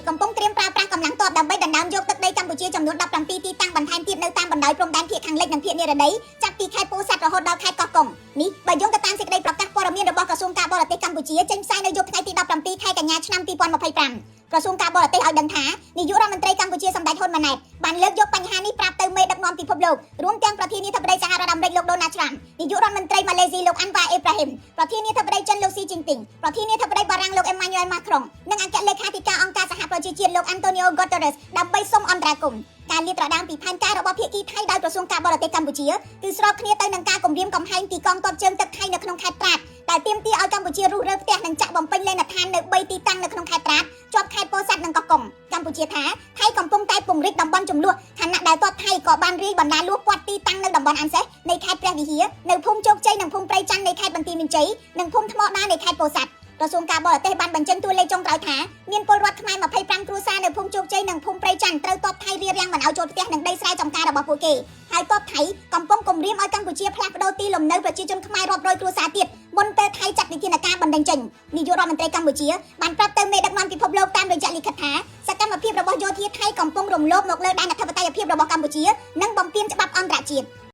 កំពុងត្រៀមប្រើប្រាស់កម្លាំងទ័ពដើម្បីដណ្ដើមយកទឹកដីកម្ពុជាចំនួន17ទីតាំងបន្ថែមទៀតនៅតាមបណ្ដោយព្រំដែនភាគខាងលិចនិងភាគនិរតីចាប់ពីខេត្តពោធិ៍សាត់រហូតដល់ខេត្តកោះកុងនេះបើយោងទៅតាមសេចក្តីប្រកាសព័ត៌មានរបស់ក្រសួងការបរទេសកម្ពុជាចេញផ្សាយនៅយប់ថ្ងៃទី17ខែកញ្ញាឆ្នាំ2025ក្រសួងការបរទេសឲ្យដឹងថានាយករដ្ឋមន្ត្រីកម្ពុជាសម្ដេចហ៊ុនម៉ាណែតបានលើកយកបញ្ហានេះប្រាប់ទៅមេដឹកនាំពិភពលោករួមទាំងប្រធានាធិបតីសហរដ្ឋអាមេរិកលោកដូណាល់ត្រាំនាយករដ្ឋមន្ត្រីម៉ាឡេស៊ីលោកអាន់វ៉ាអេប្រាហ៊ីមប្រធានាធិបតីចិនលោកស៊ីជីនពីងប្រធានាធិបតីបារាំងលោកអេម៉ាញ៉ូអែលម៉ាក្រុងនិងអគ្គលេខាធិការអង្គការសហប្រជាជាតិលោកអាន់តូនីអូហ្គូតេរ៉េសដើម្បីសុំអន្តរាគមន៍ការលាតត្រដាងពីផែនការរបស់ភាគីថៃដោយក្រសួងការបរទេសកម្ពុជាគឺស្របគ្នាទៅនឹងការគម្រាមកំហែងពីកងទ័ពជើងទឹកថៃនៅក្នុងខេត្តត្រាតដែលទាមទារឲ្យកម្ពុជារុះរើផ្ទះនិងចាក់បំពេញលេណដ្ឋាននៅ3ទីតាំងនៅក្នុងខេត្តត្រាតជាប់ខេត្តពោធិ៍សាត់និងកោះកុងកម្ពុជាថាថៃកំពុងតែពង្រីកតំបន់ចំនួនខណៈដែលទ័ពថៃក៏បានរាយបណ្ដាលួចព័ទ្ធទីតាំងនៅតំបន់អានសេសនៃខេត្តព្រះវិហារនៅភូមិជោគជ័យនិងភូមិព្រៃច័ន្ទនៃខេត្តបន្ទាយមានជ័យនិងភូមិថ្មដានៃខេត្តពោធិ៍សាត់ក្រសួងការបរទេសបានបញ្ចេញតួលេខចុងក្រោយថាមានពលរដ្ឋខ្មែរ25គ្រួសារនៅភូមិជោគជ័យនិងភូមិព្រៃច័ន្ទត្រូវទ័ពថៃរារាំងមិនឲ្យចូលផ្ទះនិងដីស្រែចម្ការរបស់ពួកគេហើយទ័ពថៃកំពុងគំរាមឲ្យកម្ពុជាផ្លាស់ប្ដូរទីលំនៅប្រជាជនខ្មែររាប់រយគ្រួសារទៀតមុនពេលថៃចាត់វិធានការបណ្តេញចេញនាយករដ្ឋមន្ត្រីកម្ពុជាបានប្រាប់ទៅមេដឹកនាំពិភពលោកតាមរយៈលិខិតថាសកម្មភាពរបស់យោធាថៃកំពុងរំលោភមកលើដែនអធិបតេយ្យភាពរបស់កម្ពុជានិងបំពានច្បាប់អន្តរជាតិ